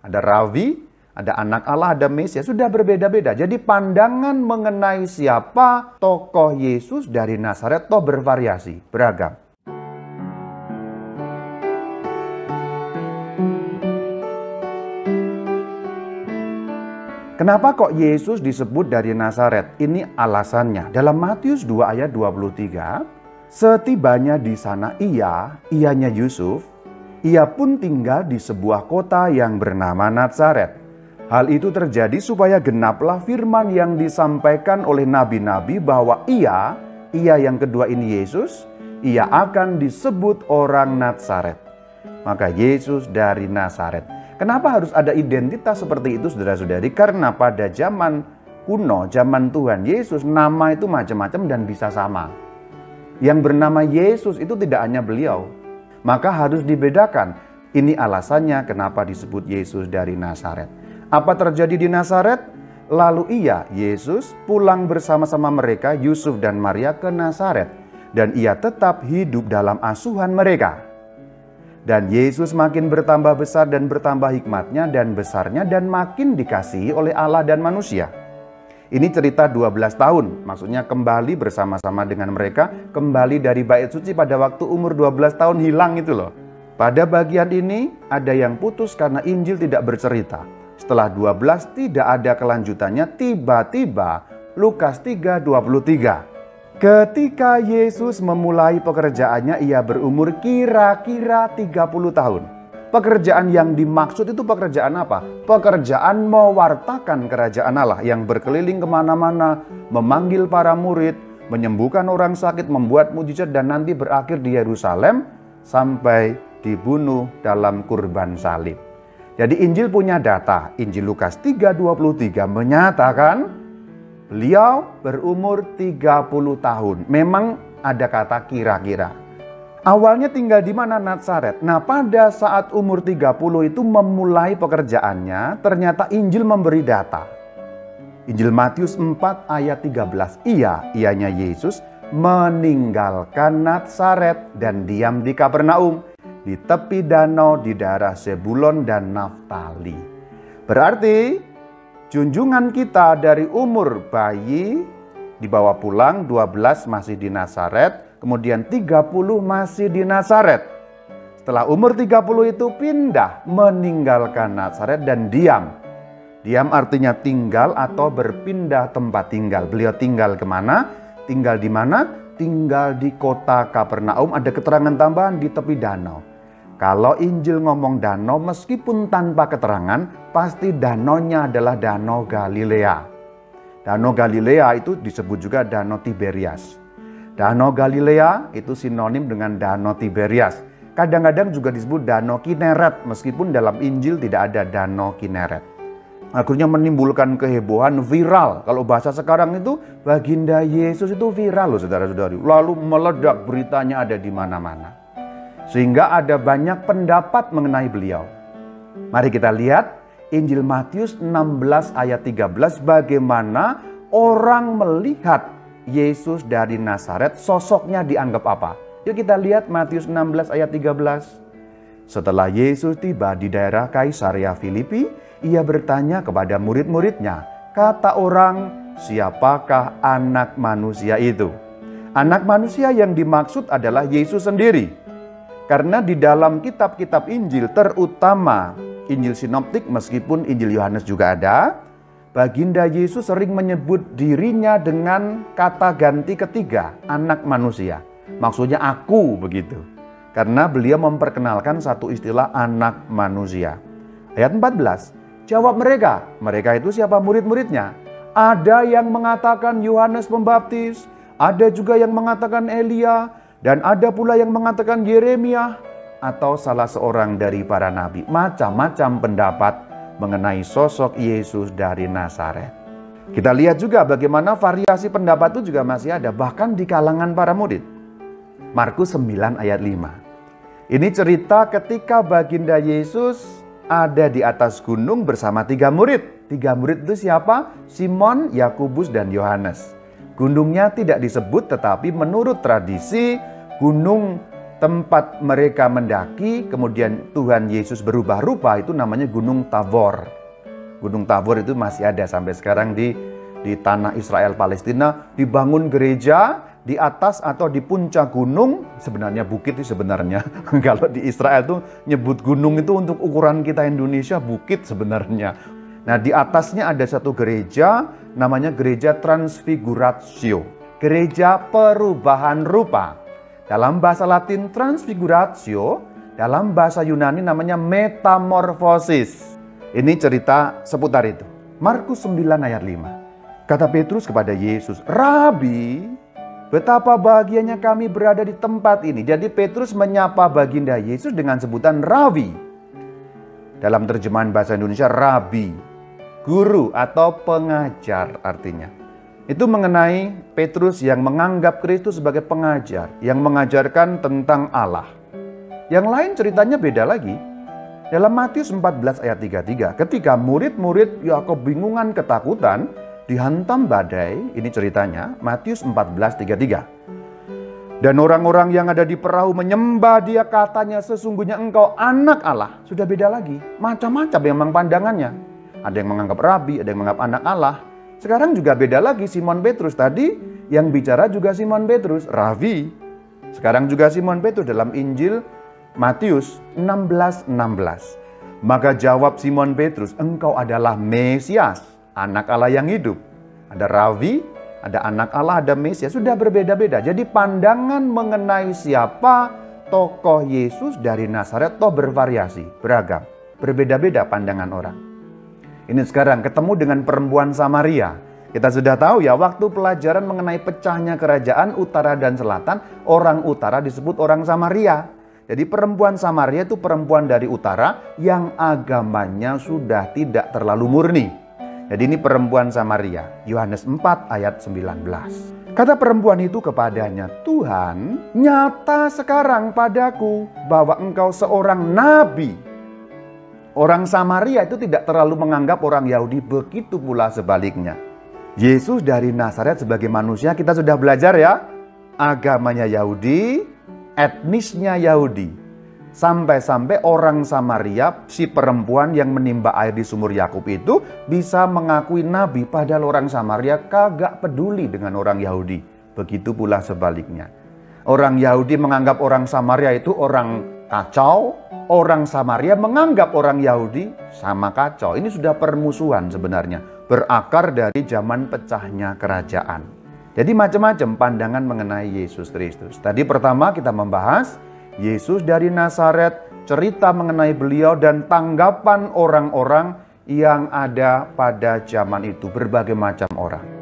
Ada Rabi, ada anak Allah, ada Mesias, sudah berbeda-beda. Jadi pandangan mengenai siapa tokoh Yesus dari Nazaret toh bervariasi, beragam. Kenapa kok Yesus disebut dari Nazaret? Ini alasannya. Dalam Matius 2 ayat 23, setibanya di sana ianya Yusuf, ia pun tinggal di sebuah kota yang bernama Nazaret. Hal itu terjadi supaya genaplah firman yang disampaikan oleh nabi-nabi bahwa ia yang kedua ini Yesus, ia akan disebut orang Nazaret. Maka Yesus dari Nazaret. Kenapa harus ada identitas seperti itu, saudara-saudari? Karena pada zaman kuno, zaman Tuhan Yesus, nama itu macam-macam dan bisa sama. Yang bernama Yesus itu tidak hanya beliau. Maka harus dibedakan. Ini alasannya kenapa disebut Yesus dari Nazaret. Apa terjadi di Nazaret? Lalu Yesus, pulang bersama-sama mereka, Yusuf dan Maria ke Nazaret. Dan ia tetap hidup dalam asuhan mereka. Dan Yesus makin bertambah besar dan bertambah hikmatnya dan besarnya dan makin dikasihi oleh Allah dan manusia. Ini cerita 12 tahun, maksudnya kembali bersama-sama dengan mereka, kembali dari bait suci pada waktu umur 12 tahun hilang itu loh. Pada bagian ini ada yang putus karena Injil tidak bercerita. Setelah 12 tidak ada kelanjutannya, tiba-tiba Lukas 3:23. Ketika Yesus memulai pekerjaannya, ia berumur kira-kira 30 tahun. Pekerjaan yang dimaksud itu pekerjaan apa? Pekerjaan mewartakan kerajaan Allah yang berkeliling kemana-mana, memanggil para murid, menyembuhkan orang sakit, membuat mujizat, dan nanti berakhir di Yerusalem sampai dibunuh dalam kurban salib. Jadi Injil punya data. Injil Lukas 3:23 menyatakan beliau berumur 30 tahun. Memang ada kata kira-kira. Awalnya tinggal di mana? Nazaret. Nah, pada saat umur 30 itu memulai pekerjaannya, ternyata Injil memberi data. Injil Matius 4 ayat 13. Ianya Yesus meninggalkan Nazaret dan diam di Kapernaum, di tepi danau di daerah Zebulon dan Naftali. Berarti junjungan kita dari umur bayi dibawa pulang, 12 masih di Nazaret, kemudian 30 masih di Nazaret. Setelah umur 30 itu pindah, meninggalkan Nazaret dan diam. Diam artinya tinggal atau berpindah tempat tinggal. Beliau tinggal kemana? Tinggal di mana? Tinggal di kota Kapernaum. Ada keterangan tambahan di tepi danau. Kalau Injil ngomong danau, meskipun tanpa keterangan, pasti danaunya adalah Danau Galilea. Danau Galilea itu disebut juga Danau Tiberias. Danau Galilea itu sinonim dengan Danau Tiberias. Kadang-kadang juga disebut Danau Kineret, meskipun dalam Injil tidak ada Danau Kineret. Akhirnya menimbulkan kehebohan, viral. Kalau bahasa sekarang itu, baginda Yesus itu viral loh saudara-saudari. Lalu meledak, beritanya ada di mana-mana. Sehingga ada banyak pendapat mengenai beliau. Mari kita lihat Injil Matius 16 ayat 13 bagaimana orang melihat Yesus dari Nazaret, sosoknya dianggap apa? Yuk kita lihat Matius 16 ayat 13. Setelah Yesus tiba di daerah Kaisarea Filipi, ia bertanya kepada murid-muridnya, kata orang, siapakah anak manusia itu? Anak manusia yang dimaksud adalah Yesus sendiri. Karena di dalam kitab-kitab Injil, terutama Injil Sinoptik, meskipun Injil Yohanes juga ada, baginda Yesus sering menyebut dirinya dengan kata ganti ketiga, anak manusia. Maksudnya aku begitu. Karena beliau memperkenalkan satu istilah anak manusia. Ayat 14, jawab mereka. Mereka itu siapa? Murid-muridnya. Ada yang mengatakan Yohanes Pembaptis, ada juga yang mengatakan Elia, dan ada pula yang mengatakan Yeremia atau salah seorang dari para nabi. Macam-macam pendapat mengenai sosok Yesus dari Nazaret. Kita lihat juga bagaimana variasi pendapat itu juga masih ada, bahkan di kalangan para murid. Markus 9 ayat 5. Ini cerita ketika baginda Yesus ada di atas gunung bersama 3 murid. 3 murid itu siapa? Simon, Yakobus, dan Yohanes. Gunungnya tidak disebut, tetapi menurut tradisi gunung tempat mereka mendaki, kemudian Tuhan Yesus berubah rupa, itu namanya Gunung Tabor. Gunung Tabor itu masih ada sampai sekarang di tanah Israel Palestina. Dibangun gereja di atas atau di puncak gunung, sebenarnya bukit itu sebenarnya. Kalau di Israel tuh nyebut gunung itu untuk ukuran kita Indonesia bukit sebenarnya. Nah, di atasnya ada satu gereja namanya Gereja Transfiguratio, gereja perubahan rupa. Dalam bahasa Latin transfiguratio, dalam bahasa Yunani namanya metamorfosis. Ini cerita seputar itu. Markus 9 ayat 5. Kata Petrus kepada Yesus, "Rabi, betapa bahagianya kami berada di tempat ini." Jadi Petrus menyapa baginda Yesus dengan sebutan Rabi. Dalam terjemahan bahasa Indonesia, Rabi, guru atau pengajar artinya. Itu mengenai Petrus yang menganggap Kristus sebagai pengajar, yang mengajarkan tentang Allah. Yang lain ceritanya beda lagi. Dalam Matius 14 ayat 33, ketika murid-murid ya kebingungan, ketakutan, dihantam badai, ini ceritanya, Matius 14:33. Dan orang-orang yang ada di perahu menyembah dia, katanya, "Sesungguhnya engkau anak Allah." Sudah beda lagi, macam-macam memang pandangannya. Ada yang menganggap rabi, ada yang menganggap anak Allah. Sekarang juga beda lagi, Simon Petrus tadi yang bicara juga Simon Petrus, Rabi. Sekarang juga Simon Petrus dalam Injil Matius 16:16. Maka jawab Simon Petrus, "Engkau adalah Mesias, anak Allah yang hidup." Ada Rabi, ada anak Allah, ada Mesias, sudah berbeda-beda. Jadi pandangan mengenai siapa tokoh Yesus dari Nazaret toh bervariasi, beragam, berbeda-beda pandangan orang. Ini sekarang ketemu dengan perempuan Samaria. Kita sudah tahu ya, waktu pelajaran mengenai pecahnya kerajaan utara dan selatan, orang utara disebut orang Samaria. Jadi perempuan Samaria itu perempuan dari utara yang agamanya sudah tidak terlalu murni. Jadi ini perempuan Samaria. Yohanes 4 ayat 19. Kata perempuan itu kepadanya, "Tuhan, nyata sekarang padaku bahwa engkau seorang nabi." Orang Samaria itu tidak terlalu menganggap orang Yahudi, begitu pula sebaliknya. Yesus dari Nazaret sebagai manusia, kita sudah belajar ya, agamanya Yahudi, etnisnya Yahudi. Sampai-sampai orang Samaria, si perempuan yang menimba air di sumur Yakub itu bisa mengakui nabi, padahal orang Samaria kagak peduli dengan orang Yahudi. Begitu pula sebaliknya. Orang Yahudi menganggap orang Samaria itu orang kacau, orang Samaria menganggap orang Yahudi sama kacau. Ini sudah permusuhan sebenarnya, berakar dari zaman pecahnya kerajaan. Jadi macam-macam pandangan mengenai Yesus Kristus. Tadi pertama kita membahas Yesus dari Nazaret, cerita mengenai beliau dan tanggapan orang-orang yang ada pada zaman itu, berbagai macam orang.